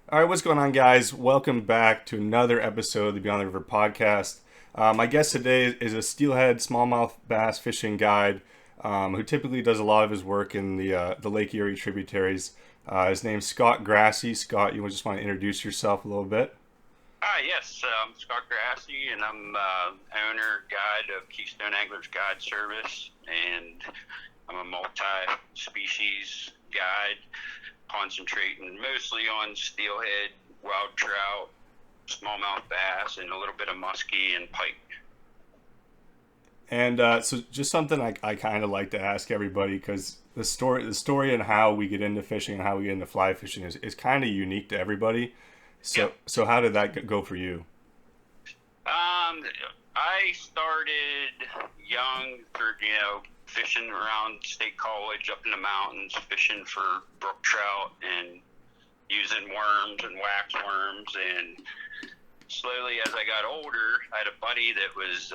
All right, what's going on, guys? Welcome back to another episode of the Beyond the River podcast. My guest today is a steelhead smallmouth bass fishing guide who typically does a lot of his work in the Lake Erie tributaries. His name's Scott Grassi. Scott, you just want to introduce yourself a little bit? Hi, yes, I'm Scott Grassi, and I'm owner guide of Keystone Angler Guide Service, and I'm a multi-species guide, concentrating mostly on steelhead, wild trout, smallmouth bass, and a little bit of musky and pike. And so, just something I kind of like to ask everybody because the story and how we get into fishing and how we get into fly fishing is kind of unique to everybody. So, Yep. so how did that go for you? I started young fishing around State College up in the mountains, fishing for brook trout and using worms and wax worms. And slowly, as I got older, I had a buddy that was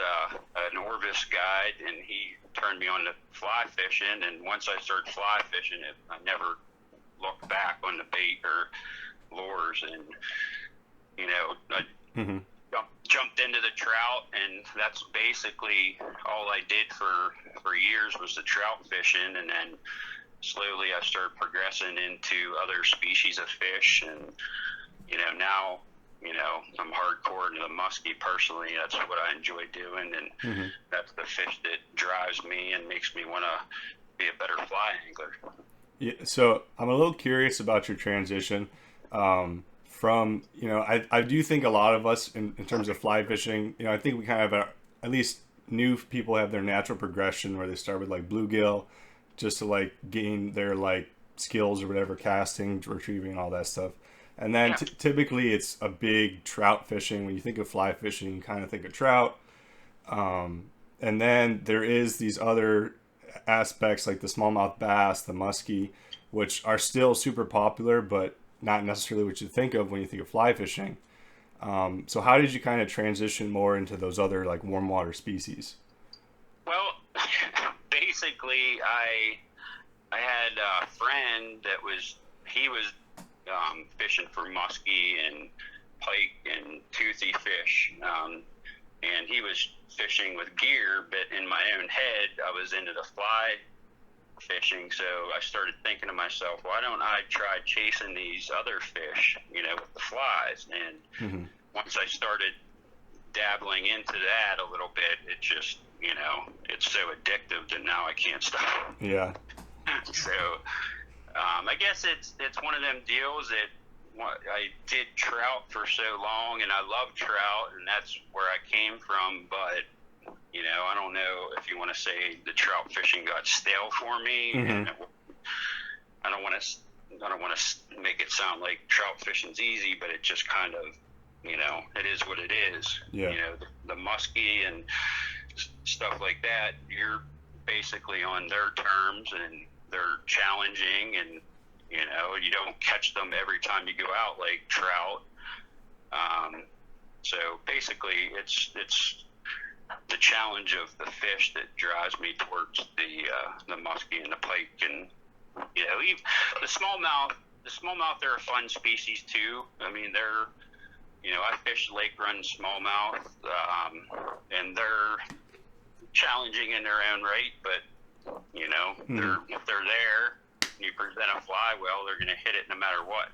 an Orvis guide, and he turned me on to fly fishing. And once I started fly fishing, I never looked back on the bait or lures. And, I Mm-hmm. jumped into the trout, and that's basically all I did for years was the trout fishing. And then slowly I started progressing into other species of fish, and now I'm hardcore into the musky personally. That's what I enjoy doing, and Mm-hmm. that's the fish that drives me and makes me want to be a better fly angler. Yeah, so I'm a little curious about your transition from, I do think a lot of us in terms of fly fishing, I think we kind of at least new people have their natural progression where they start with like bluegill just to like gain their like skills or whatever, casting, retrieving, all that stuff. And then Yeah. typically it's a big trout fishing. When you think of fly fishing, you kind of think of trout. And then there is these other aspects like the smallmouth bass, the muskie, which are still super popular, but not necessarily what you think of when you think of fly fishing. So how did you kind of transition more into those other like warm water species? Well, basically, I had a friend that was fishing for muskie and pike and toothy fish, and he was fishing with gear. But in my own head, I was into the fly fishing, so I started thinking to myself, why don't I try chasing these other fish, with the flies? And Mm-hmm. once I started dabbling into that a little bit, it just, it's so addictive that now I can't stop. Yeah. So I guess it's one of them deals that I did trout for so long, and I love trout, and that's where I came from. But I don't know if you want to say the trout fishing got stale for me, Mm-hmm. and I don't want to make it sound like trout fishing's easy, but it just kind of, it is what it is. Yeah. The muskie and stuff like that, you're basically on their terms, and they're challenging, and you don't catch them every time you go out like trout. So basically, it's the challenge of the fish that drives me towards the muskie and the pike. And even the smallmouth. The smallmouth, they're a fun species too. I mean, I fish lake run smallmouth, and they're challenging in their own right. But Mm-hmm. if they're there, and you present a fly well, they're going to hit it no matter what.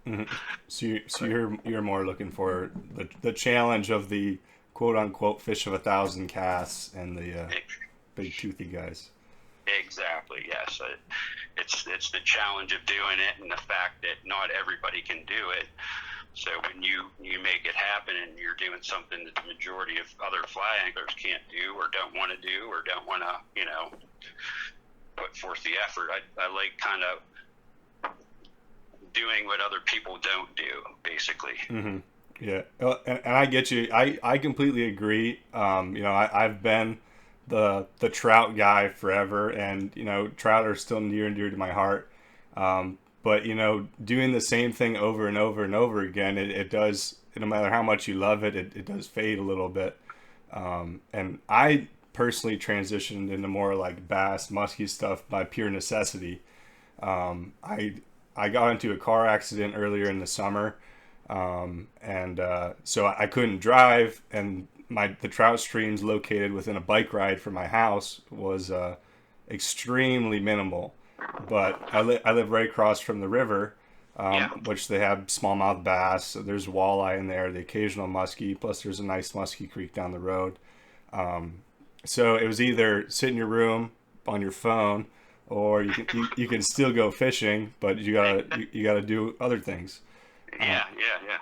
Mm-hmm. So you're more looking for the challenge of the quote unquote fish of 1,000 casts and the big toothy guys. Exactly. Yes. It's the challenge of doing it, and the fact that not everybody can do it. So when you make it happen, and you're doing something that the majority of other fly anglers can't do, or don't want to do, or don't want to, put forth the effort, I like kind of doing what other people don't do, basically. Mm-hmm. Yeah, and I get you. I completely agree. I've been the trout guy forever, and trout are still near and dear to my heart. But doing the same thing over and over and over again, it does. No matter how much you love it, it does fade a little bit. And I personally transitioned into more like bass, musky stuff by pure necessity. I I got into a car accident earlier in the summer, so I couldn't drive, and the trout streams located within a bike ride from my house was extremely minimal. But I live right across from the river, Yeah. which they have smallmouth bass. There's walleye in there, the occasional muskie. Plus, there's a nice musky creek down the road. So it was either sit in your room on your phone, or you can still go fishing, but you gotta do other things. Yeah. Yeah.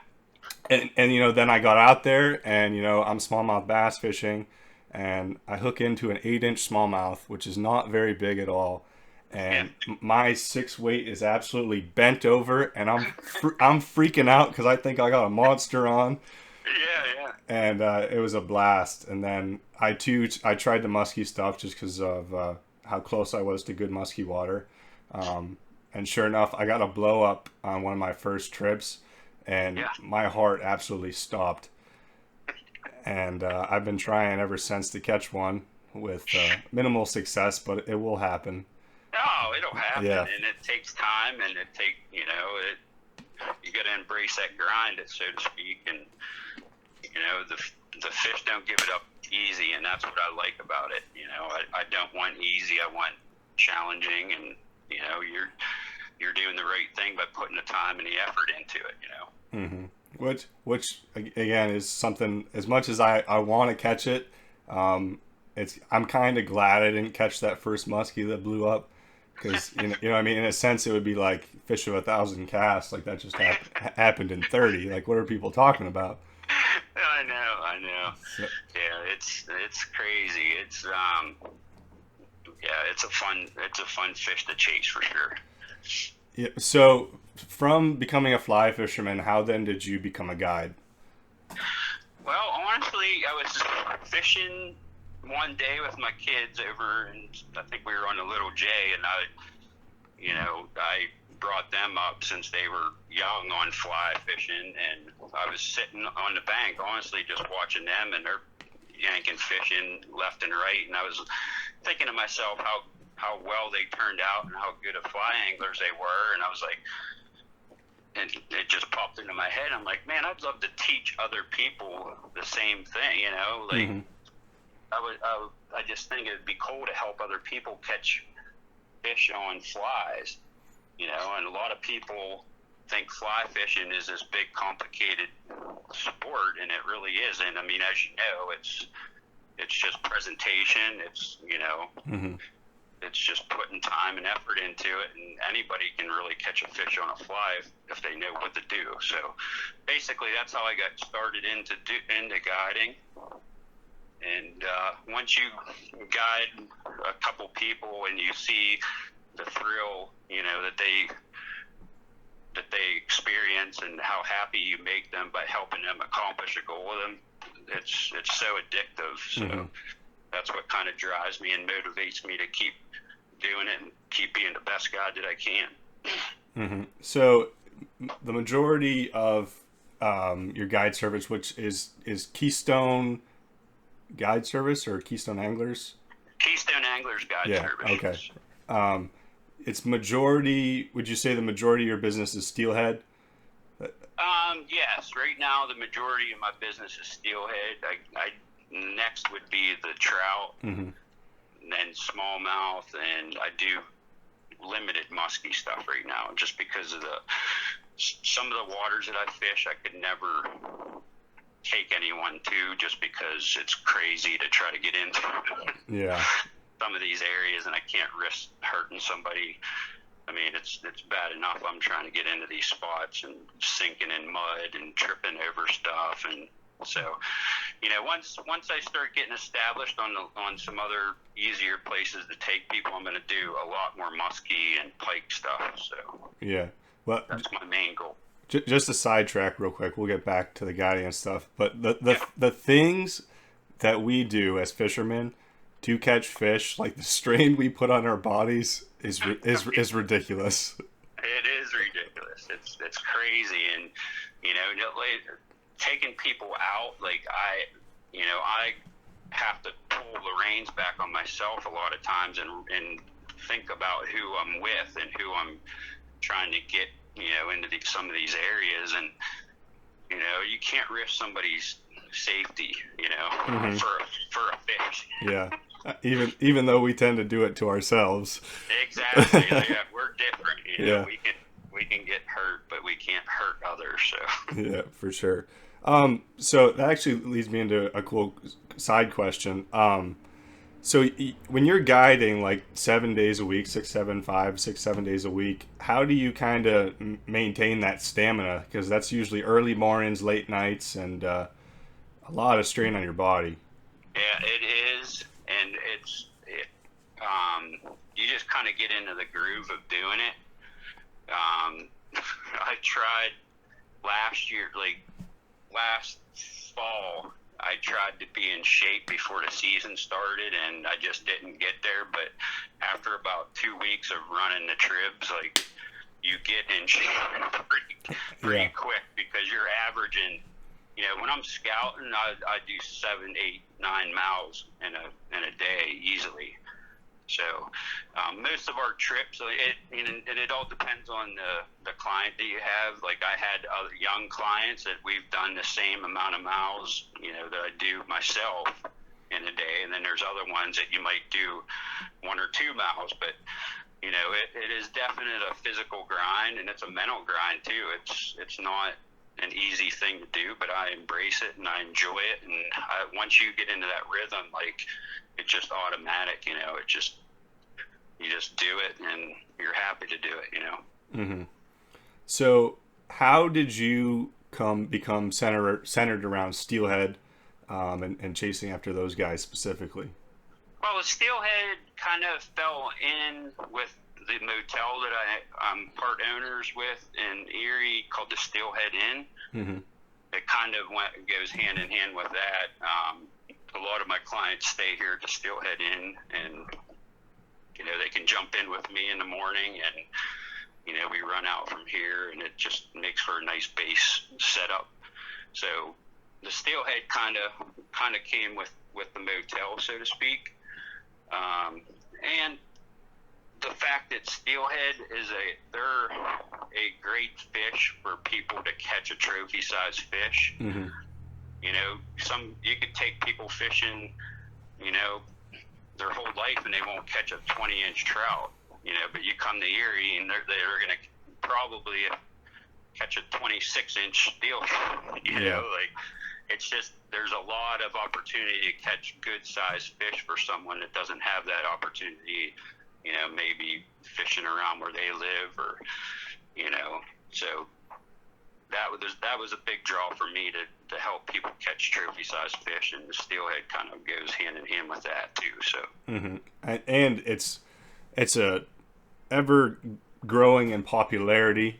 Yeah. And then I got out there, and I'm smallmouth bass fishing, and I hook into an 8-inch smallmouth, which is not very big at all, Yeah. and my 6 weight is absolutely bent over, and I'm freaking out because I think I got a monster on. Yeah. Yeah. And it was a blast. And then I tried the musky stuff just because of how close I was to good musky water. And sure enough, I got a blow up on one of my first trips, and Yeah. my heart absolutely stopped. And I've been trying ever since to catch one with minimal success, but it will happen. Oh, it'll happen, Yeah. and it takes time, and you got to embrace that grind, so to speak, and the fish don't give it up easy, and that's what I like about it. I don't want easy. I want challenging, and you're doing the right thing by putting the time and the effort into it. Mm-hmm. Which again is something. As much as I want to catch it, I'm kind of glad I didn't catch that first muskie that blew up, because what I mean. In a sense, it would be like fish of 1,000 casts. Like that just happened in 30. Like, what are people talking about? I know. So, Yeah, it's crazy. It's it's a fun fish to chase for sure. yeah. So, from becoming a fly fisherman, how then did you become a guide? Well, honestly, I was fishing one day with my kids over, and I think we were on the Little J, and I brought them up since they were young on fly fishing, and I was sitting on the bank, honestly, just watching them, and they're yanking fish in left and right, and I was thinking to myself how well they turned out and how good of fly anglers they were, and I was like, and it just popped into my head. I'm like, man, I'd love to teach other people the same thing, like. Mm-hmm. I just think it'd be cool to help other people catch fish on flies, and a lot of people think fly fishing is this big complicated sport, and it really isn't. I mean, as you know, it's just presentation. It's Mm-hmm. it's just putting time and effort into it, and anybody can really catch a fish on a fly if they know what to do. So basically, that's how I got started into guiding. And once you guide a couple people and you see the thrill, that they experience, and how happy you make them by helping them accomplish a goal with them, it's so addictive. So Mm-hmm. that's what kind of drives me and motivates me to keep doing it and keep being the best guide that I can. Mm-hmm. So the majority of your guide service, which is Keystone Guide Service or Keystone Anglers? Keystone Anglers Guide Service. Okay. It's majority. Would you say the majority of your business is Steelhead? Yes. Right now, the majority of my business is Steelhead. I next would be the trout, Mm-hmm. and then smallmouth, and I do limited musky stuff right now, just because of some of the waters that I fish, I could never take anyone to, just because it's crazy to try to get into Yeah. some of these areas, and I can't risk hurting somebody. I mean, it's bad enough I'm trying to get into these spots and sinking in mud and tripping over stuff, and so once I start getting established on some other easier places to take people, I'm going to do a lot more musky and pike stuff. So Yeah. Well, that's my main goal. just a sidetrack real quick. We'll get back to the guiding and stuff. But the things that we do as fishermen to catch fish, like the strain we put on our bodies, is ridiculous. It is ridiculous. It's crazy, and taking people out, like I have to pull the reins back on myself a lot of times, and think about who I'm with and who I'm trying to get, into some of these areas, and, you can't risk somebody's safety, Mm-hmm. for a fish. Yeah. Even though we tend to do it to ourselves. Exactly. Yeah, we're different. Yeah. We can get hurt, but we can't hurt others. So. Yeah, for sure. So that actually leads me into a cool side question. So when you're guiding like 7 days a week, 6, 7, 5, 6, 7 days a week, how do you kind of maintain that stamina? Because that's usually early mornings, late nights, and a lot of strain on your body. Yeah, it is, and you just kind of get into the groove of doing it. I tried last fall, I tried to be in shape before the season started, and I just didn't get there. But after about 2 weeks of running the tribs, like, you get in shape pretty quick, because you're averaging. When I'm scouting, I do 7, 8, 9 miles in a day easily. So most of our trips, it all depends on the client that you have. Like, I had other young clients that we've done the same amount of miles, that I do myself in a day, and then there's other ones that you might do 1 or 2 miles. But it is definitely a physical grind, and it's a mental grind too. It's not an easy thing to do, but I embrace it and I enjoy it. And once you get into that rhythm, like, it's just automatic, you just do it and you're happy to do it. Mm-hmm. So how did you become centered around Steelhead, and chasing after those guys specifically? Well, the Steelhead kind of fell in with the motel that I'm part owners with in Erie, called the Steelhead Inn. Mm-hmm. It kind of goes hand in hand with that. A lot of my clients stay here at the Steelhead Inn, and they can jump in with me in the morning, and we run out from here, and it just makes for a nice base setup. So the Steelhead kind of came with the motel, so to speak. And the fact that Steelhead they're a great fish for people to catch a trophy size fish. Mm-hmm. You could take people fishing, their whole life, and they won't catch a 20-inch trout, but you come to Erie and they're going to probably catch a 26-inch steelhead. Like, it's just, there's a lot of opportunity to catch good sized fish for someone that doesn't have that opportunity, maybe fishing around where they live, or, so that was a big draw for me to help people catch trophy sized fish, and the Steelhead kind of goes hand in hand with that too. So. Mm-hmm. And it's a ever growing in popularity.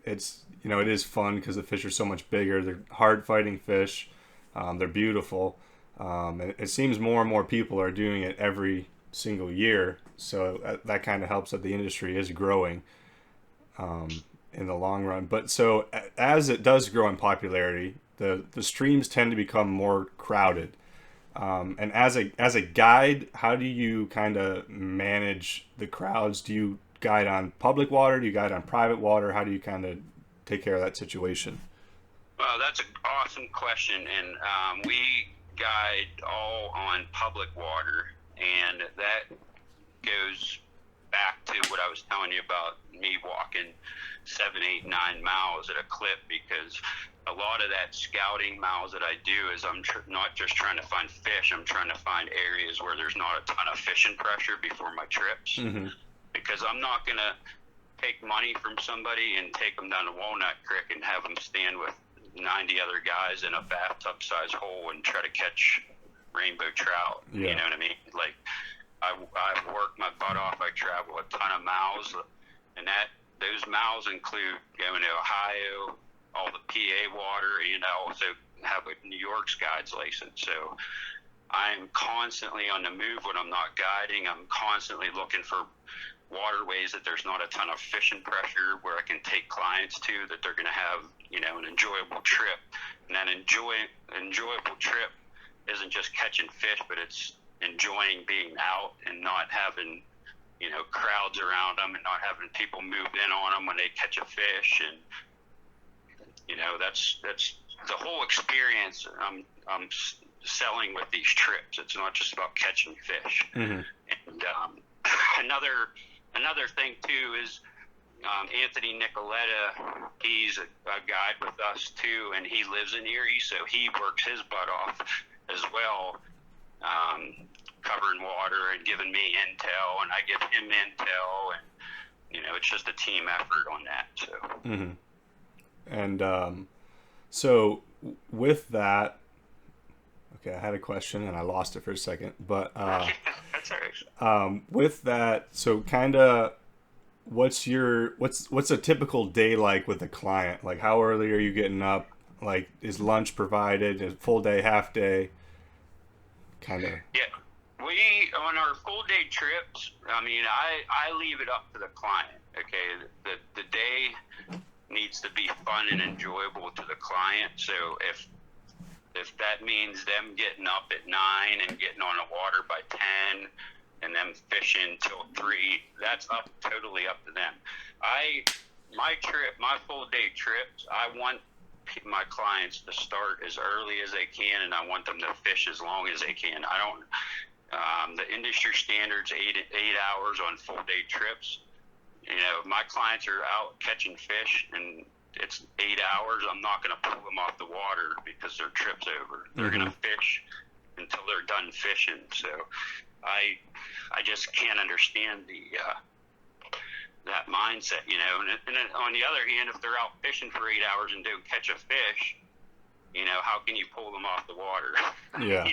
It is fun because the fish are so much bigger. They're hard fighting fish. They're beautiful. It seems more and more people are doing it every single year. So that kind of helps that the industry is growing in the long run. But so as it does grow in popularity, the streams tend to become more crowded. And as a guide, how do you kind of manage the crowds? Do you guide on public water? Do you guide on private water? How do you kind of take care of that situation? Well, that's an awesome question, and we guide all on public water, and that goes back to what I was telling you about me walking 7, 8, 9 miles at a clip, because a lot of that scouting miles that I do is I'm not just trying to find fish, I'm trying to find areas where there's not a ton of fishing pressure before my trips. Mm-hmm. Because I'm not going to take money from somebody and take them down to Walnut Creek and have them stand with 90 other guys in a bathtub-sized hole and try to catch rainbow trout. Yeah. You know what I mean? Like, I've worked my butt off. I travel a ton of miles, and those miles include going to Ohio, all the PA water, and I also have a New York's guide's license. So I'm constantly on the move when I'm not guiding. I'm constantly looking for waterways that there's not a ton of fishing pressure, where I can take clients to, that they're going to have, an enjoyable trip. And that enjoyable trip isn't just catching fish, but it's enjoying being out and not having crowds around them and not having people move in on them when they catch a fish. And, that's the whole experience I'm selling with these trips. It's not just about catching fish. Mm-hmm. And another thing too is Anthony Nicoletta. He's a guide with us too, and he lives in Erie, so he works his butt off as well, covering water and giving me intel, and I give him intel, and it's just a team effort on that. So. Mm-hmm. And so with that, okay, I had a question and I lost it for a second, but that's all right. With that, so kind of, what's a typical day like with a client? Like, how early are you getting up? Like, is lunch provided? Is full day, half day? Kind of. Yeah. We, on our full day trips, I leave it up to the client. Okay. The day needs to be fun and enjoyable to the client. So if that means them getting up at 9 and getting on the water by 10 and them fishing till 3, that's totally up to them. My full day trips, I want my clients to start as early as they can, and I want them to fish as long as they can. I don't. The industry standards 8 hours on full day trips. My clients are out catching fish and it's 8 hours. I'm not going to pull them off the water because their trip's over. They're going to fish until they're done fishing. So I just can't understand that mindset, And then on the other hand, if they're out fishing for 8 hours and don't catch a fish, how can you pull them off the water? Yeah.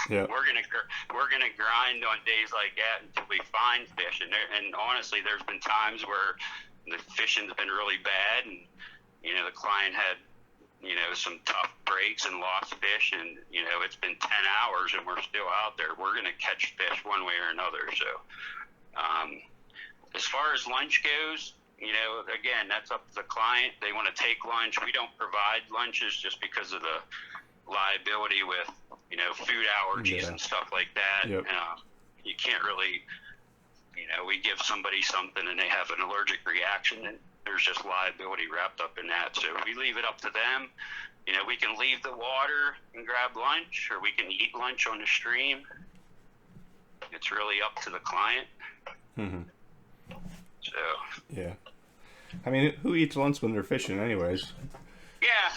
Yeah. We're gonna grind on days like that until we find fish. And honestly, there's been times where the fishing's been really bad, and the client had some tough breaks and lost fish, and it's been 10 hours and we're still out there. We're gonna catch fish one way or another. So as far as lunch goes, again, that's up to the client. They want to take lunch. We don't provide lunches just because of the liability with, food allergies and stuff like that. Yep. You can't really, we give somebody something and they have an allergic reaction, and there's just liability wrapped up in that. So we leave it up to them. We can leave the water and grab lunch, or we can eat lunch on the stream. It's really up to the client. Mm-hmm. So. Yeah. Who eats lunch when they're fishing anyways? Yeah.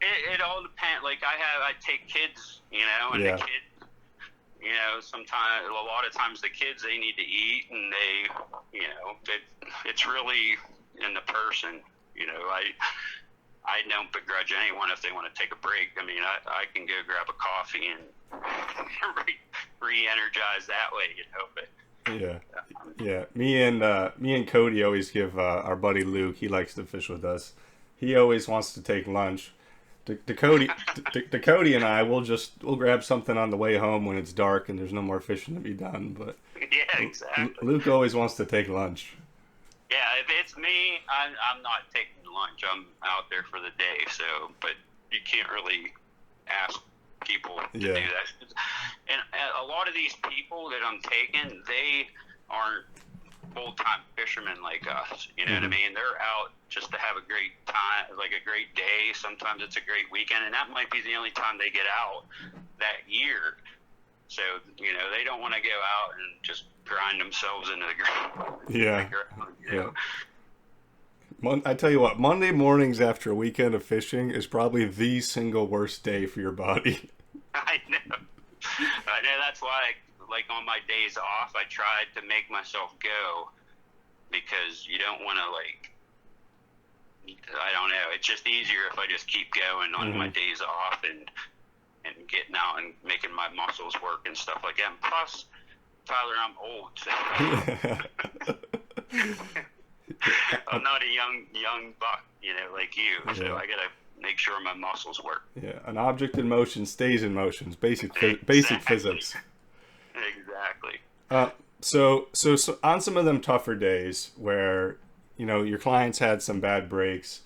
It all depends. Like I take kids, and the kids, sometimes, a lot of times the kids, they need to eat, and it's really in the person. I don't begrudge anyone if they want to take a break. I can go grab a coffee and re-energize that way, but. Yeah. Me and Cody always give our buddy Luke. He likes to fish with us. He always wants to take lunch. To Cody and I, we'll grab something on the way home when it's dark and there's no more fishing to be done. But yeah, exactly. Luke always wants to take lunch. Yeah, if it's me, I'm not taking lunch. I'm out there for the day. So, but you can't really ask people to do that. And a lot of these people that I'm taking, they aren't full-time fishermen like us. You know what I mean? They're out just to have a great time, like a great day. Sometimes it's a great weekend, and that might be the only time they get out that year. So, they don't want to go out and just grind themselves into the ground. Yeah. I tell you what, Monday mornings after a weekend of fishing is probably the single worst day for your body. I know. That's why, like, on my days off, I tried to make myself go, because you don't want to, I don't know. It's just easier if I just keep going on my days off and getting out and making my muscles work and stuff like that. And plus, Tyler, I'm old. So. I'm not a young buck, like you. So I gotta make sure my muscles work. Yeah, an object in motion stays in motion. Basic physics. Exactly. So on some of them tougher days where your clients had some bad breaks,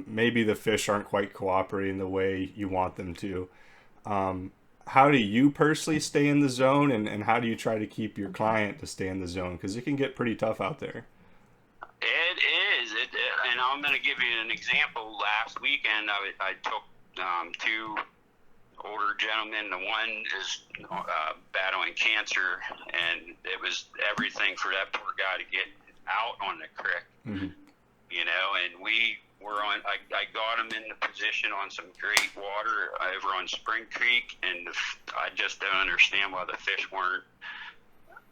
maybe the fish aren't quite cooperating the way you want them to. how do you personally stay in the zone, and how do you try to keep your client to stay in the zone? Because it can get pretty tough out there. It is. And I'm going to give you an example. Last weekend, I took two older gentlemen. The one is battling cancer, and it was everything for that poor guy to get out on the creek. Mm-hmm. You know, and we were on. I got him in the position on some great water over on Spring Creek, and I just don't understand why the fish weren't.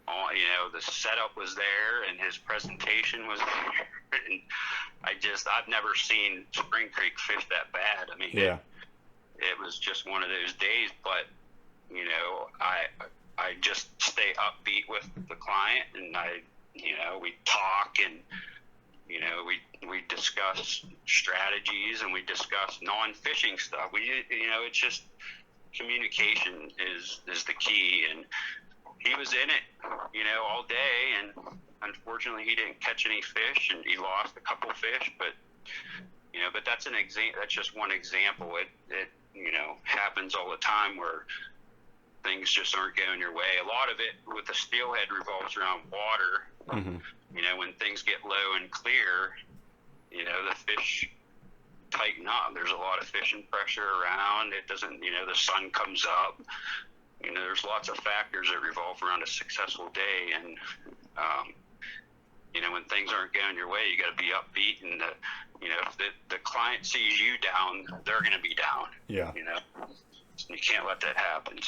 You know, the setup was there and his presentation was there. And I've never seen Spring Creek fish that bad. I mean, yeah, it was just one of those days. But you know, I just stay upbeat with the client, and we talk, and you know, we discuss strategies, and we discuss non-fishing stuff. It's just communication is the key, and he was in it, you know, all day, and unfortunately he didn't catch any fish, and he lost a couple fish, but that's that's just one example. It you know, happens all the time where things just aren't going your way. A lot of it with the steelhead revolves around water. mm-hmm. You know, when things get low and clear, you know, the fish tighten up. There's a lot of fishing pressure around. It doesn't, you know, the sun comes up. You know, there's lots of factors that revolve around a successful day. And, you know, when things aren't going your way, you got to be upbeat. And, you know, if the client sees you down, they're going to be down. Yeah. You know, you can't let that happen.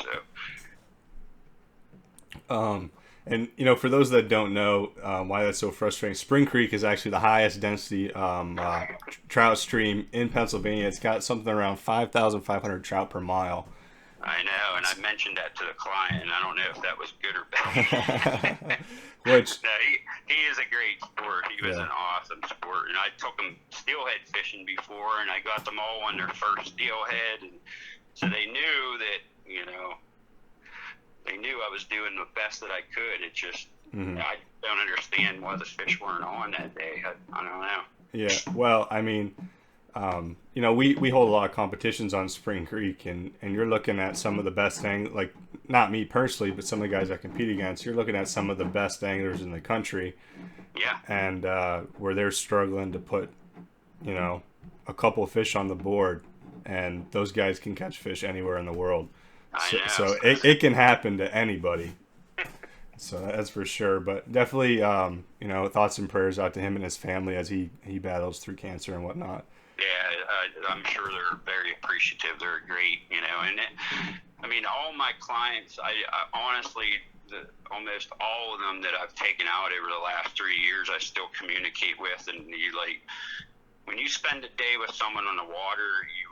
So. And, you know, for those that don't know why that's so frustrating, Spring Creek is actually the highest density trout stream in Pennsylvania. It's got something around 5,500 trout per mile. I know, and I mentioned that to the client, and I don't know if that was good or bad. Which no, he is a great sport. He was an awesome sport, and I took him steelhead fishing before, and I got them all on their first steelhead, and so they knew that, you know, they knew I was doing the best that I could. It just, I don't understand why the fish weren't on that day. I don't know. Yeah, well, I mean, you know, we hold a lot of competitions on Spring Creek, and you're looking at some of the best like, not me personally, but some of the guys I compete against, you're looking at some of the best anglers in the country. Yeah. And where they're struggling to put, you know, a couple of fish on the board, and those guys can catch fish anywhere in the world. So it can happen to anybody. So that's for sure. But definitely, you know, thoughts and prayers out to him and his family as he battles through cancer and whatnot. Yeah, I'm sure they're very appreciative. They're great, you know. And I mean, all my clients, I honestly, almost all of them that I've taken out over the last 3 years, I still communicate with. And when you spend a day with someone on the water, you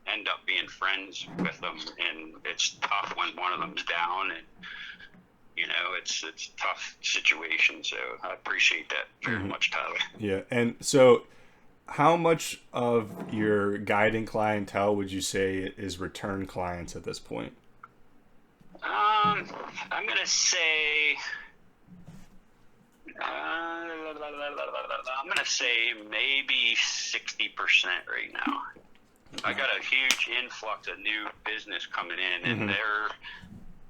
end up being friends with them, and it's tough when one of them's down, and you know, it's a tough situation. So I appreciate that very much, Tyler. Yeah. And so how much of your guiding clientele would you say is return clients at this point? I'm gonna say maybe 60% right now. I got a huge influx of new business coming in, and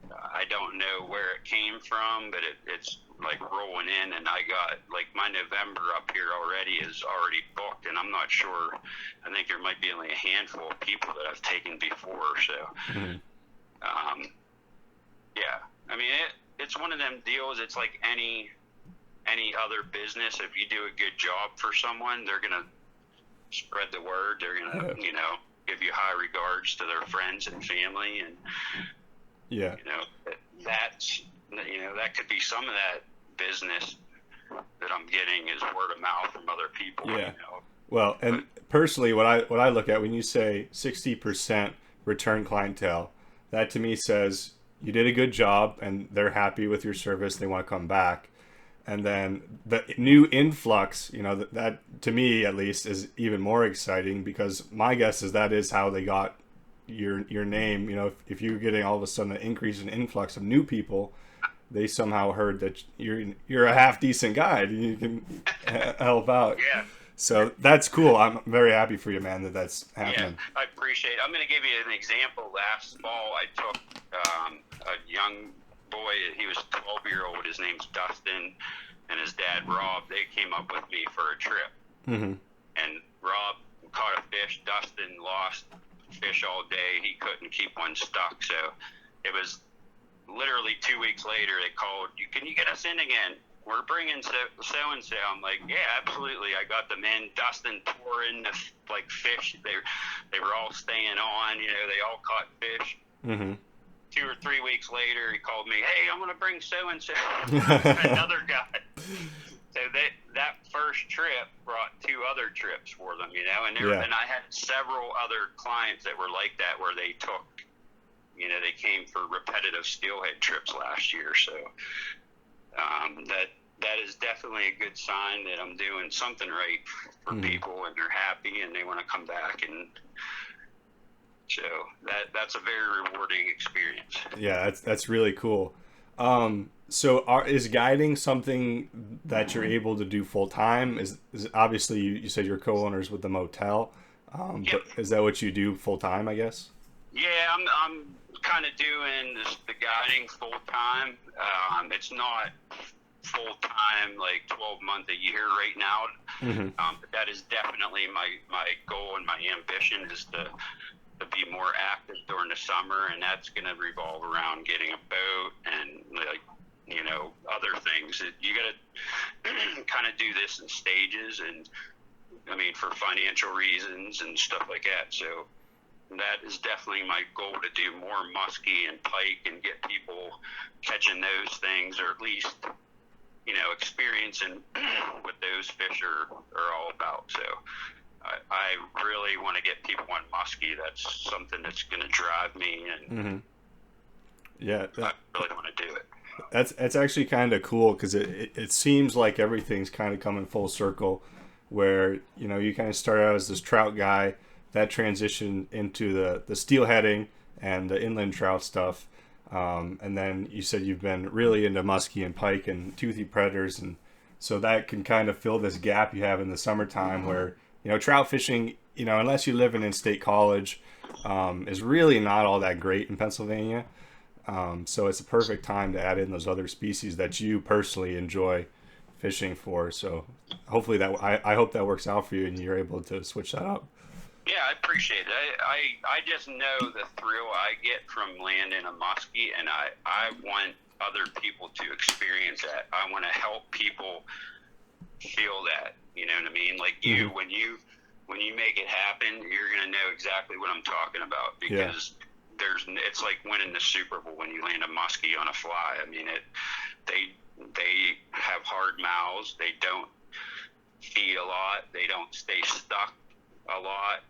I don't know where it came from, but it's like rolling in, and I got, like, my November up here already is already booked, and I'm not sure. I think there might be only a handful of people that I've taken before, so, yeah. I mean, it's one of them deals. It's like any other business. If you do a good job for someone, they're going to spread the word. They're going to, you know, give you high regards to their friends and family. And, you know, that's, you know, that could be some of that business that I'm getting is word of mouth from other people. Yeah. You know? Well, and personally, what I look at when you say 60% return clientele, that to me says you did a good job and they're happy with your service. They want to come back. And then the new influx, you know, that to me at least is even more exciting, because my guess is that is how they got your name. You know, if you're getting all of a sudden an increase in influx of new people, they somehow heard that you're a half decent guide and you can help out. Yeah. So that's cool. I'm very happy for you, man, that that's Yeah, happening. I appreciate it. I'm going to give you an example. Last fall, I took a young boy. He was 12-year-old. His name's Dustin, and his dad, Rob. They came up with me for a trip. Mm-hmm. And Rob caught a fish. Dustin lost fish all day. He couldn't keep one stuck. So it was literally 2 weeks later. They called, can you get us in again? We're bringing so-and-so. I'm like, yeah, absolutely. I got them in. Dustin pouring the fish. They were all staying on. They all caught fish. Mm-hmm. 2 or 3 weeks later, he called me, hey, I'm going to bring so-and-so. Another guy. So that first trip brought 2 other trips for them, and and I had several other clients that were like that, where they took, they came for repetitive steelhead trips last year. So that is definitely a good sign that I'm doing something right for people, and they're happy and they want to come back, and so that's a very rewarding experience. Yeah, that's really cool. So is guiding something that you're able to do full time? Is obviously you said you're co-owners with the motel, Yep. but is that what you do full time, I guess? Yeah, I'm kind of doing the guiding full time. It's not full time, like 12 months a year right now. Mm-hmm. But that is definitely my goal and my ambition is to be more active during the summer, and that's going to revolve around getting a boat and other things. You got to kind of do this in stages, and I mean for financial reasons and stuff like that. So that is definitely my goal, to do more muskie and pike and get people catching those things, or at least experiencing what those fish are all about. So I really want to get people on muskie. That's something that's going to drive me, and yeah, I really want to do it. That's actually kind of cool, because it seems like everything's kind of coming full circle, where you kind of start out as this trout guy, that transition into the steelheading and the inland trout stuff, and then you said you've been really into muskie and pike and toothy predators, and so that can kind of fill this gap you have in the summertime where trout fishing, unless you live in in-state college, is really not all that great in Pennsylvania. So it's a perfect time to add in those other species that you personally enjoy fishing for. So hopefully I hope that works out for you and you're able to switch that up. Yeah, I appreciate it. I just know the thrill I get from landing a muskie, and I want other people to experience that. I want to help people feel that. You know what I mean? Like you, when you make it happen, you're gonna know exactly what I'm talking about, because it's like winning the Super Bowl when you land a muskie on a fly. I mean, they have hard mouths. They don't feed a lot. They don't stay stuck a lot,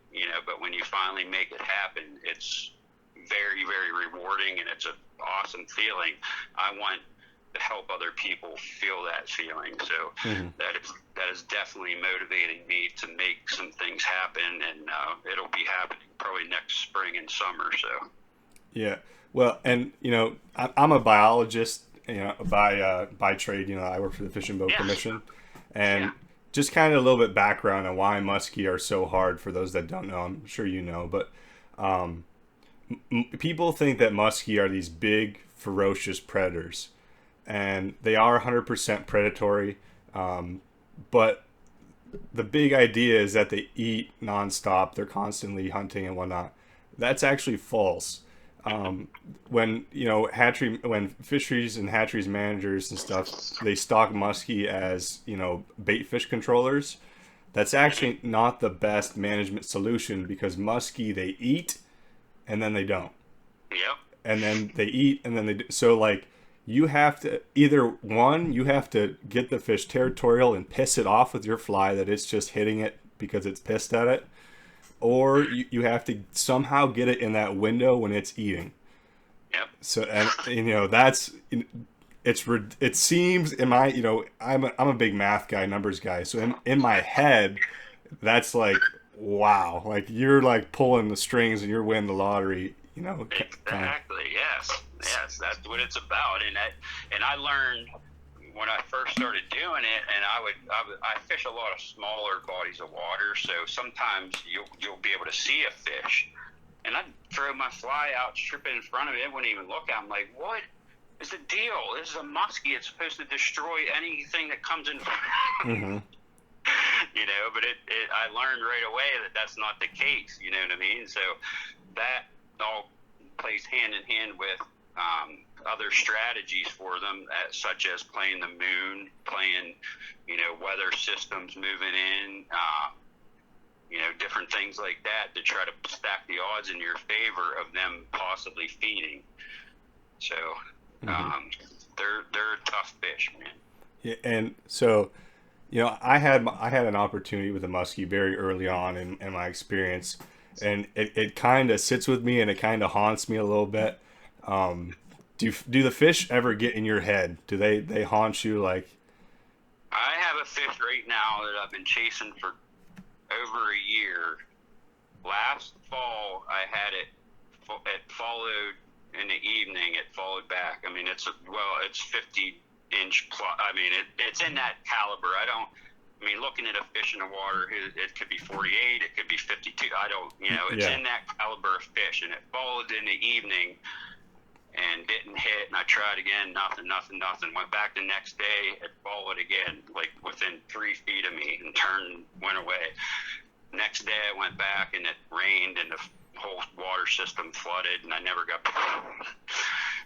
but when you finally make it happen, it's very, very rewarding, and it's an awesome feeling. I want to help other people feel that feeling. So that is definitely motivating me to make some things happen, and it'll be happening probably next spring and summer. So yeah, well, and I'm a biologist, by trade. I work for the Fish and Boat Commission, and just kind of a little bit background on why muskie are so hard for those that don't know. I'm sure but people think that muskie are these big, ferocious predators, and they are 100% predatory, but the big idea is that they eat nonstop. They're constantly hunting and whatnot. That's actually false. When when fisheries and hatcheries managers and stuff, they stock muskie as bait fish controllers, that's actually not the best management solution, because muskie, they eat and then they don't. Yep. And then they eat and then they do. So like, you have to you have to get the fish territorial and piss it off with your fly that it's just hitting it because it's pissed at it, or you have to somehow get it in that window when it's eating. Yep. So, and that's it seems in my I'm a big math guy, numbers guy. So in my head, that's like, wow, like you're like pulling the strings and you're winning the lottery. Exactly. Yes. That's what it's about. And I learned when I first started doing it, and I fish a lot of smaller bodies of water, so sometimes you'll be able to see a fish, and I'd throw my fly out, strip it in front of it, wouldn't even look at it. I'm like, what is the deal? This is a muskie. It's supposed to destroy anything that comes in front of it. Mm-hmm. You know, but I learned right away that that's not the case. You know what I mean? So that all plays hand in hand with other strategies for them, such as playing the moon, playing, you know, weather systems moving in, you know, different things like that to try to stack the odds in your favor of them possibly feeding. So they're a tough fish, man. Yeah, and so, you know, I had an opportunity with a muskie very early on in my experience, and it kind of sits with me and it kind of haunts me a little bit. Do the fish ever get in your head? Do they haunt you? Like, I have a fish right now that I've been chasing for over a year. Last fall, I had it followed in the evening. It followed back. I mean, it's 50-inch plus. I mean, it's in that caliber. I mean, looking at a fish in the water, it could be 48, it could be 52. It's in that caliber of fish, and it followed in the evening and didn't hit, and I tried again, nothing. Went back the next day, it followed again, like within 3 feet of me, and turned, went away. Next day I went back, and it rained, and the whole water system flooded, and I never got back.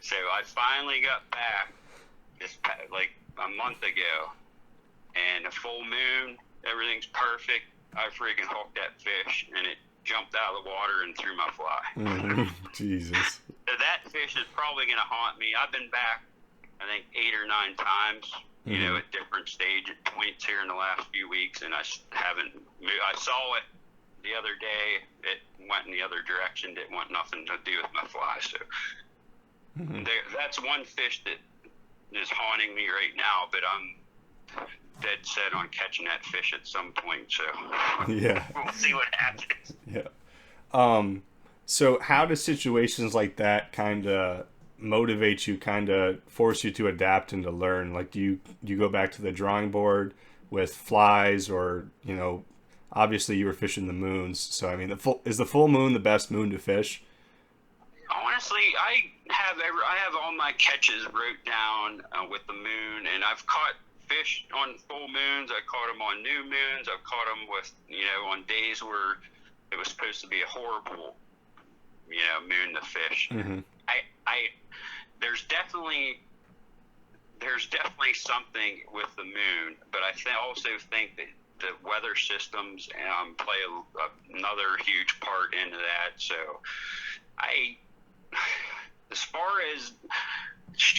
So I finally got back like a month ago, and a full moon, everything's perfect. I freaking hooked that fish, and it jumped out of the water and threw my fly. Jesus. That fish is probably going to haunt me. I've been back, I think, 8 or 9 times, you know, at different points here in the last few weeks, and I haven't moved. I saw it the other day. It went in the other direction. Didn't want nothing to do with my fly. So that's one fish that is haunting me right now, but I'm dead set on catching that fish at some point. So yeah, we'll see what happens. Yeah. So how do situations like that kind of motivate you, kind of force you to adapt and to learn? Like, do you go back to the drawing board with flies, or, you know, obviously you were fishing the moons. So, I mean, is the full moon the best moon to fish? Honestly, I have all my catches wrote down with the moon, and I've caught fish on full moons. I caught them on new moons. I've caught them with, you know, on days where it was supposed to be a horrible, you know, moon to fish. There's definitely something with the moon, but I also think that the weather systems play another huge part into that. So as far as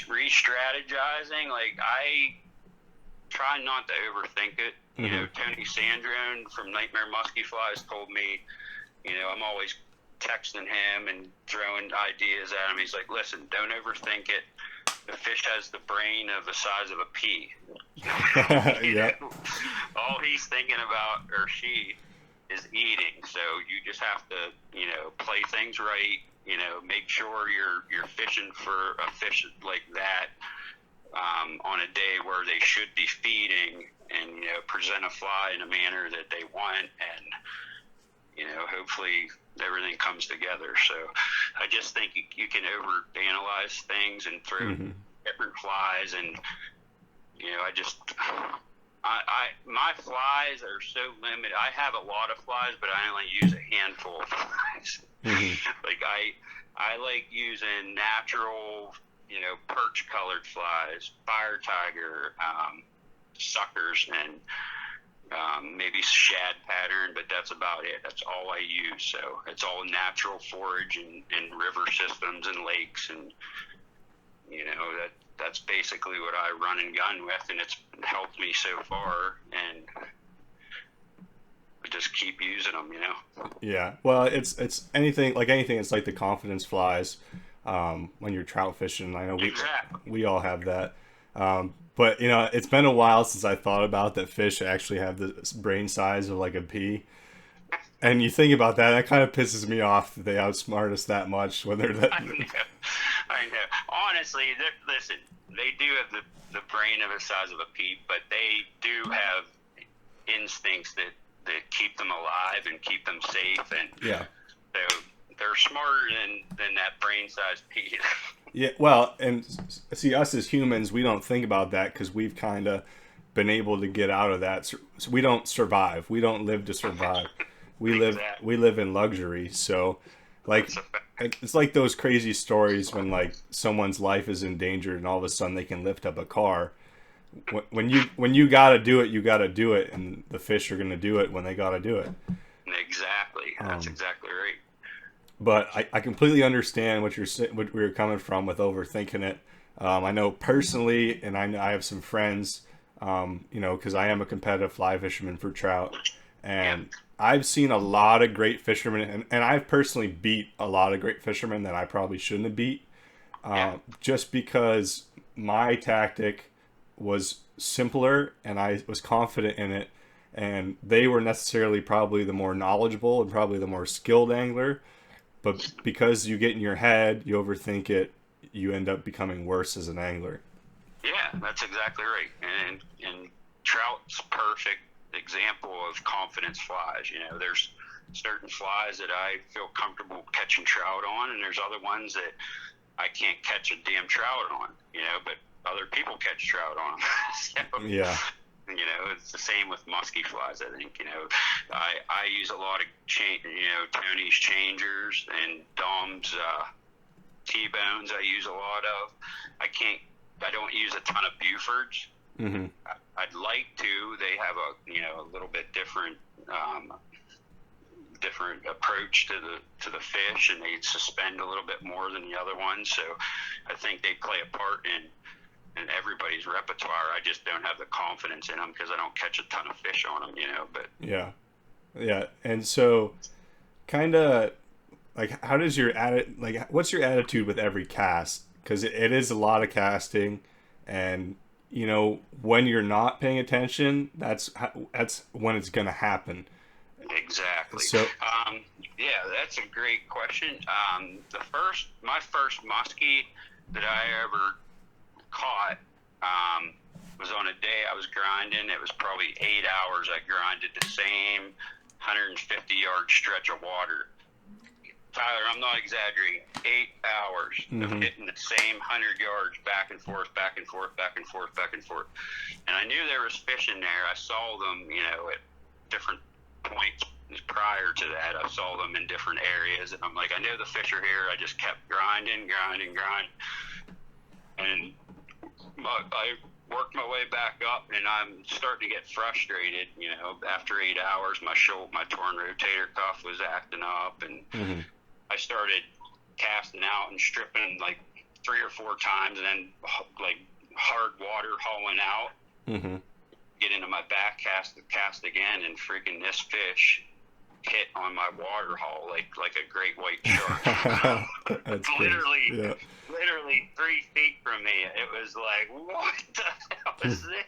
re-strategizing, like, I try not to overthink it. You know, Tony Sandrone from Nightmare Musky Flies told me, you know, I'm always texting him and throwing ideas at him. He's like, listen, don't overthink it. The fish has the brain of the size of a pea. Yeah. All he's thinking about, or she, is eating. So you just have to, you know, play things right. You know, make sure you're fishing for a fish like that on a day where they should be feeding, and, you know, present a fly in a manner that they want, and, you know, hopefully everything comes together. So I just think you can overanalyze things and throw different flies, and, you know, my flies are so limited. I have a lot of flies, but I only use a handful of flies. Like, I like using natural, you know, perch colored flies, fire tiger, suckers, and maybe shad pattern, but that's about it. That's all I use. So it's all natural forage in river systems and lakes, and, you know, that's basically what I run and gun with, and it's helped me so far, and I just keep using them, you know. Yeah, well, it's anything. It's like the confidence flies when you're trout fishing. I know we all have that. But, you know, it's been a while since I thought about that fish actually have the brain size of like a pea. And you think about that, that kind of pisses me off that they outsmart us that much when they're that. I know. Honestly, listen, they do have the brain of the size of a peep, but they do have instincts that keep them alive and keep them safe, and so they're smarter than that brain-sized peep. Yeah, well, and see, us as humans, we don't think about that because we've kind of been able to get out of that. So we don't survive. We don't live to survive. We live in luxury. So, like, it's like those crazy stories when like someone's life is endangered and all of a sudden they can lift up a car. When you gotta do it, you gotta do it, and the fish are gonna do it when they gotta do it. Exactly. That's exactly right. But I completely understand what you're coming from with overthinking it. I know personally, and I have some friends, because I am a competitive fly fisherman for trout, and I've seen a lot of great fishermen, and I've personally beat a lot of great fishermen that I probably shouldn't have beat, just because my tactic was simpler and I was confident in it, and they were necessarily probably the more knowledgeable and probably the more skilled angler. But because you get in your head, you overthink it, you end up becoming worse as an angler. Yeah, that's exactly right. And trout's perfect example of confidence flies. There's certain flies that I feel comfortable catching trout on, and there's other ones that I can't catch a damn trout on, but other people catch trout on. So, yeah. It's the same with musky flies. I think, I use a lot of Tony's changers and Dom's T-bones. I use a lot of. I don't use a ton of Bufords. Mm-hmm. I'd like to. They have a little bit different approach to the fish, and they suspend a little bit more than the other ones. So I think they play a part in everybody's repertoire. I just don't have the confidence in them because I don't catch a ton of fish on them, but yeah. And so kind of like, how does what's your attitude with every cast? Because it is a lot of casting, and when you're not paying attention, that's when it's going to happen. Exactly. So that's a great question. My first muskie that I ever caught was on a day I was grinding. It was probably 8 hours. I grinded the same 150-yard stretch of water. Tyler, I'm not exaggerating. 8 hours of hitting the same 100 yards back and forth, back and forth, back and forth, back and forth. And I knew there was fish in there. I saw them, at different points prior to that. I saw them in different areas, and I'm like, I know the fish are here. I just kept grinding. And I worked my way back up, and I'm starting to get frustrated. After 8 hours, my torn rotator cuff was acting up, and I started casting out and stripping like 3 or 4 times, and then like hard water hauling out. Get into my back cast again, and freaking this fish hit on my water haul like a great white shark. That's literally 3 feet from me. It was like, what the hell is this?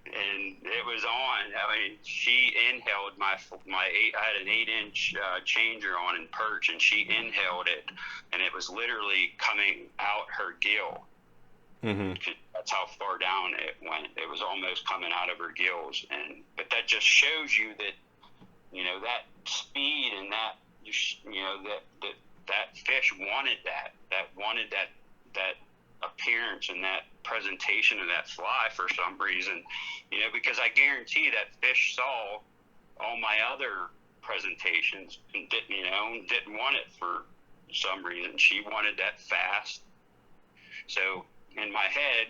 And it was on. I mean, she inhaled I had an 8-inch changer on in perch, and she inhaled it, and it was literally coming out her gill. That's how far down it went. It was almost coming out of her gills, but that just shows you that that speed and that that fish wanted that appearance and that presentation of that fly for some reason, because I guarantee that fish saw all my other presentations and didn't want it for some reason. She wanted that fast. So in my head,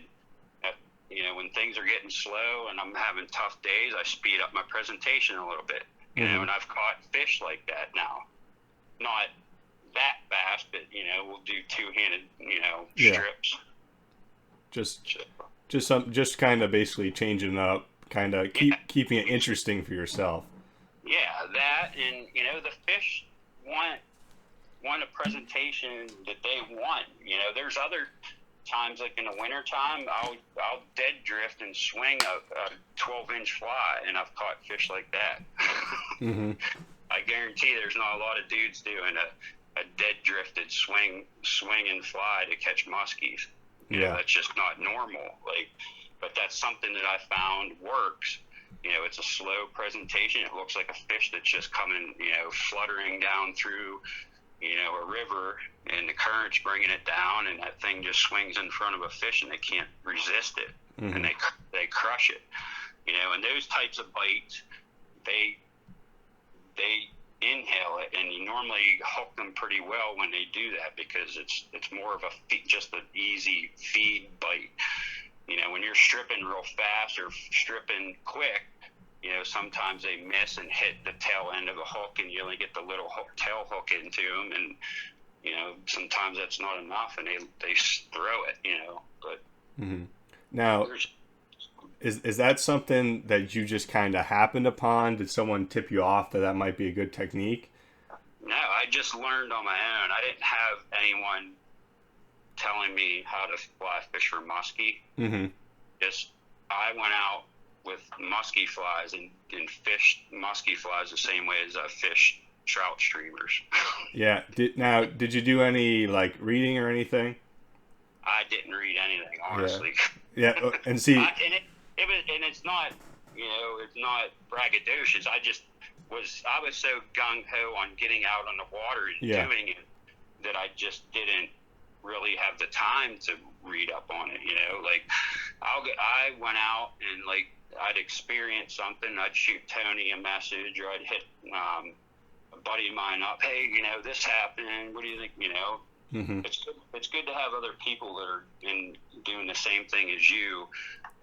when things are getting slow and I'm having tough days, I speed up my presentation a little bit, and I've caught fish like that now. Not that fast, but, we'll do 2-handed, strips. Just kind of basically changing it up, kind of keeping it interesting for yourself. Yeah, that, and, the fish want a presentation that they want. There's other times, like in the wintertime, I'll dead drift and swing a 12-inch fly, and I've caught fish like that. I guarantee there's not a lot of dudes doing a dead drifted swinging fly to catch muskies. You know, that's just not normal. Like, but that's something that I found works. You know, it's a slow presentation. It looks like a fish that's just coming, you know, fluttering down through, you know, a river, and the current's bringing it down, and that thing just swings in front of a fish, and they can't resist it, and they crush it. You know, and those types of bites, they inhale it, and you normally hook them pretty well when they do that, because it's more of just an easy feed bite. You know, when you're stripping real fast or stripping quick, you know, sometimes they miss and hit the tail end of the hook, and you only get the little tail hook into them, and you know, sometimes that's not enough, and they throw it. You know, but now. Is that something that you just kind of happened upon? Did someone tip you off that might be a good technique? No, I just learned on my own. I didn't have anyone telling me how to fly fish for muskie. Just I went out with musky flies and fished musky flies the same way as I fished trout streamers. Yeah. Did you do any like reading or anything? I didn't read anything, honestly. Yeah. And see. And it's not, you know, it's not braggadocious. I was so gung-ho on getting out on the water and doing it that I just didn't really have the time to read up on it, you know. Like, I went out and, like, I'd experience something. I'd shoot Tony a message, or I'd hit a buddy of mine up. Hey, you know, this happened. What do you think, you know? It's good to have other people that are doing the same thing as you,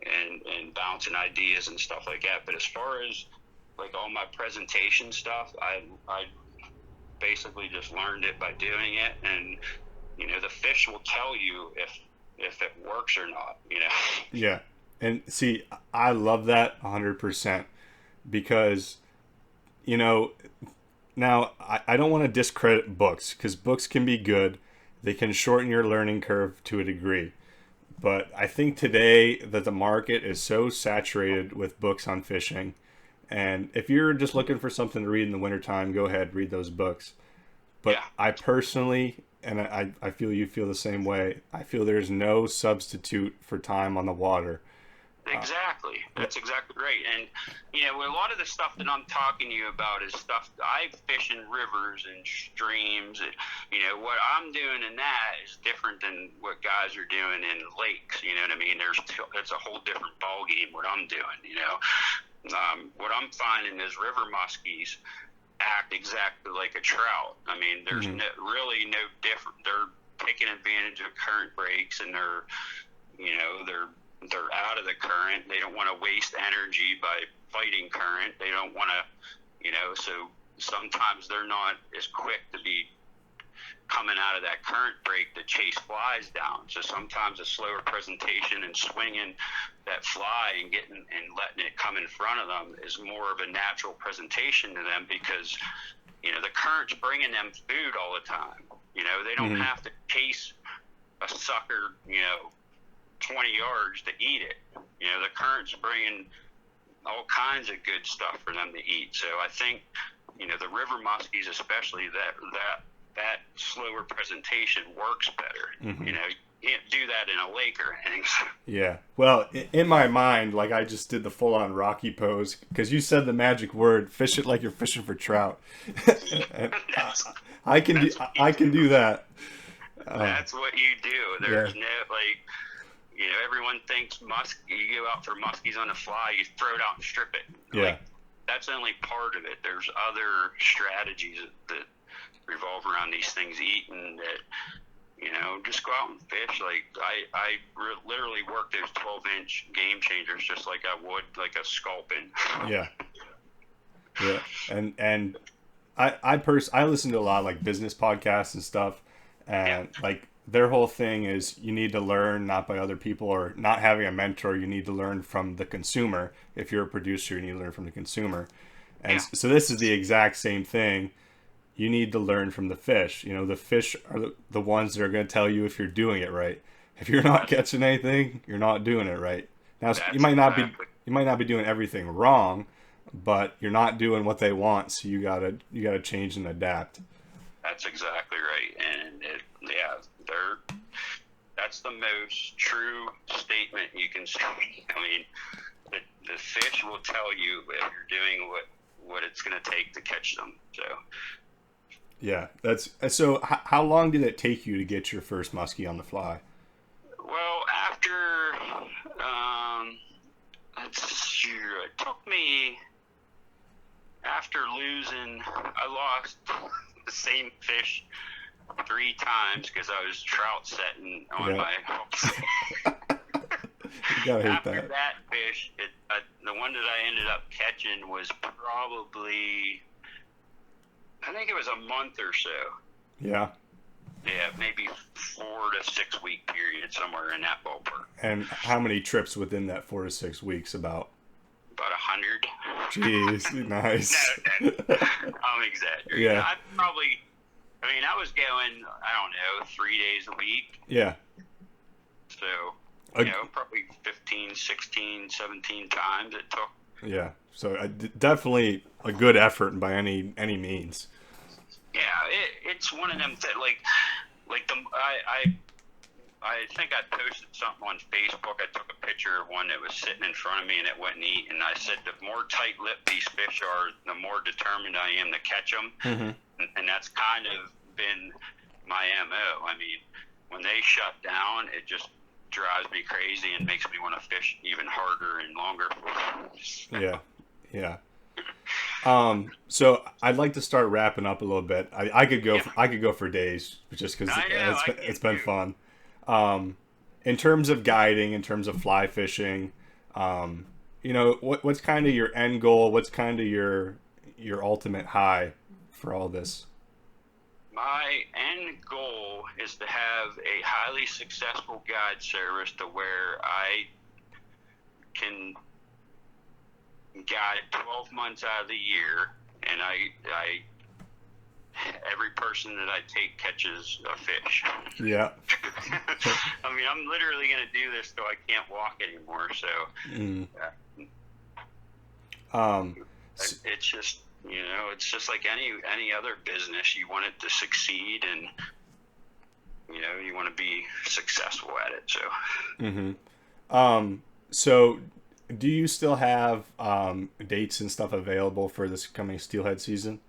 and bouncing ideas and stuff like that. But as far as like all my presentation stuff, I basically just learned it by doing it, and you know, the fish will tell you if it works or not, you know. Yeah. And see, I love that 100%, because you know, now I don't want to discredit books, because books can be good. They can shorten your learning curve to a degree. But I think today that the market is so saturated with books on fishing. And if you're just looking for something to read in the wintertime, go ahead, read those books. But I personally, and I feel you feel the same way, I feel there's no substitute for time on the water. Exactly. That's exactly right. And, you know, a lot of the stuff that I'm talking to you about is stuff I fish in rivers and streams. And, you know, what I'm doing in that is different than what guys are doing in lakes. You know what I mean? It's a whole different ballgame what I'm doing, you know. What I'm finding is river muskies act exactly like a trout. I mean, there's really no different. They're taking advantage of current breaks, and they're out of the current. They don't want to waste energy by fighting current. They don't want to, you know, so sometimes they're not as quick to be coming out of that current break to chase flies down. So sometimes a slower presentation and swinging that fly and letting it come in front of them is more of a natural presentation to them, because, you know, the current's bringing them food all the time. You know, they don't have to chase a sucker, you know, 20 yards to eat it. You know, the current's bringing all kinds of good stuff for them to eat. So I think, you know, the river muskies, especially that slower presentation works better. You know, you can't do that in a lake or anything. Yeah. Well, in my mind, like, I just did the full-on Rocky pose, because you said the magic word, fish it like you're fishing for trout. I can do that. That's what you do. There's no, like, you know, everyone thinks you go out for muskies on the fly, you throw it out and strip it. Yeah. Like, that's only part of it. There's other strategies that revolve around these things eating that, you know, just go out and fish. Like, I literally work those 12-inch game changers just like I would like a sculpin. Yeah. Yeah. And I listen to a lot of like business podcasts and stuff, and like their whole thing is you need to learn not by other people, or not having a mentor. You need to learn from the consumer. If you're a producer, you need to learn from the consumer. And so this is the exact same thing. You need to learn from the fish. You know, the fish are the ones that are going to tell you if you're doing it right. If you're not catching anything, you're not doing it right. Now, you might not be doing everything wrong, but you're not doing what they want. So you gotta change and adapt. That's exactly right. And that's the most true statement you can say. I mean, the fish will tell you if you're doing what it's going to take to catch them. So. Yeah, that's so. How long did it take you to get your first muskie on the fly? Well, it took me, after losing, I lost the same fish 3 times because I was trout setting on my hooks. You gotta hate After that. that fish, the one that I ended up catching was probably, I think it was a month or so. Yeah. Yeah, maybe 4 to 6 week period, somewhere in that ballpark. And how many trips within that 4 to 6 weeks? About 100. Jeez, nice. No, I'm exaggerating. Yeah. I was going, I don't know, 3 days a week. Yeah. So, probably 15, 16, 17 times it took. Yeah. So definitely a good effort by any means. Yeah, it's one of them that I think I posted something on Facebook. I took a picture of one that was sitting in front of me and it wouldn't eat, and I said the more tight-lipped these fish are, the more determined I am to catch them. Mm-hmm. And that's kind of been my MO. I mean, when they shut down, it just drives me crazy and makes me want to fish even harder and longer. Yeah. So I'd like to start wrapping up a little bit. I could go for days just because it's been fun. In terms of guiding, in terms of fly fishing, what's kind of your end goal? What's kind of your ultimate high for all this? My end goal is to have a highly successful guide service to where I can guide 12 months out of the year, and I every person that I take catches a fish. Yeah. I mean, I'm literally going to do this till I can't walk anymore. So it's just, it's just like any other business. You want it to succeed, and you want to be successful at it. So. Mm-hmm. So do you still have dates and stuff available for this coming Steelhead season?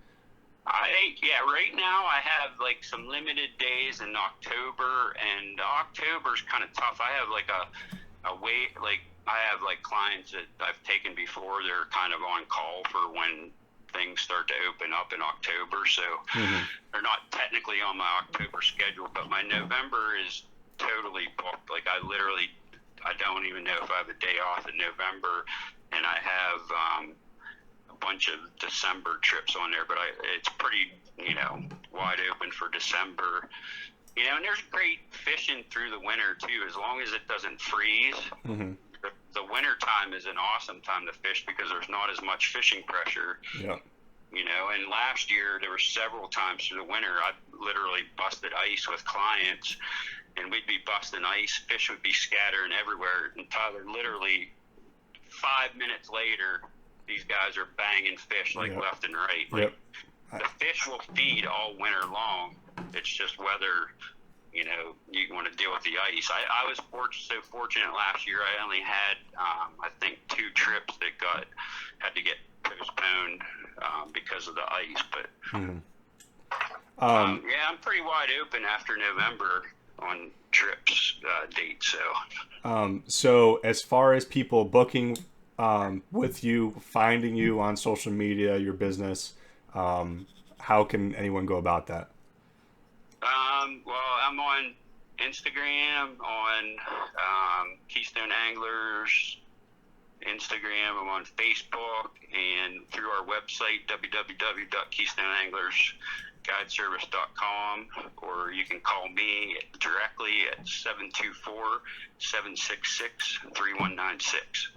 Right now I have some limited days in October, and October's kind of tough. I have I have clients that I've taken before. They're kind of on call for when things start to open up in October, so they're not technically on my October schedule, but my November is totally booked. I don't even know if I have a day off in November, and I have a bunch of December trips on there, but it's pretty, wide open for December. And there's great fishing through the winter too, as long as it doesn't freeze. Mm-hmm. The winter time is an awesome time to fish because there's not as much fishing pressure. Yeah. And last year there were several times through the winter I literally busted ice with clients, and we'd be busting ice, fish would be scattering everywhere, and Tyler, literally 5 minutes later, these guys are banging fish left and right. The fish will feed all winter long. It's just whether, you want to deal with the ice. I was so fortunate last year. I only had, I think, 2 trips that had to get postponed because of the ice. But I'm pretty wide open after November on trips dates. So as far as people booking with you, finding you on social media, your business, how can anyone go about that? Well, I'm on Instagram, on Keystone Anglers Instagram. I'm on Facebook, and through our website, www.keystoneanglersguideservice.com, or you can call me directly at 724-766-3196.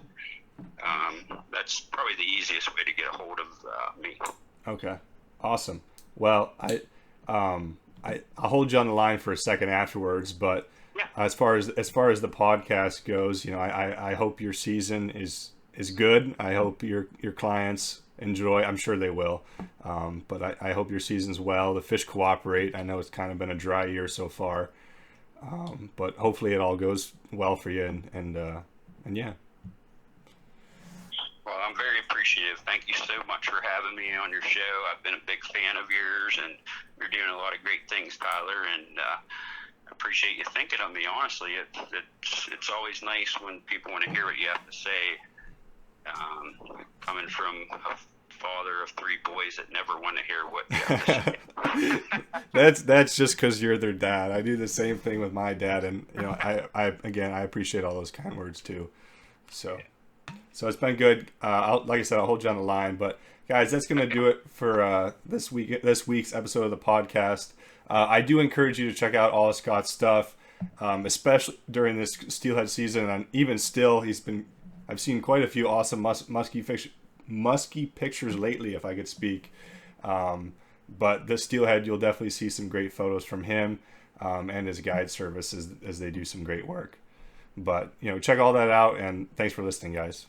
That's probably the easiest way to get a hold of me. Okay, awesome. Well, I'll hold you on the line for a second afterwards, but as far as the podcast goes, I hope your season is good. I hope your clients enjoy. I'm sure they will, but I hope your season's well. The fish cooperate. I know it's kind of been a dry year so far. But hopefully it all goes well for you, and yeah. Well, I'm very appreciative. Thank you so much for having me on your show. I've been a big fan of yours, and you're doing a lot of great things, Tyler, and I appreciate you thinking of me, honestly. It's always nice when people want to hear what you have to say, coming from a father of 3 boys that never want to hear what you have to say. That's just because you're their dad. I do the same thing with my dad, and I appreciate all those kind words too. So it's been good. Like I said, I'll hold you on the line. But guys, that's gonna do it for this week's episode of the podcast. I do encourage you to check out all of Scott's stuff, especially during this Steelhead season, and even still, I've seen quite a few awesome musky pictures lately, if I could speak. But the Steelhead, you'll definitely see some great photos from him and his guide service as they do some great work. But check all that out, and thanks for listening, guys.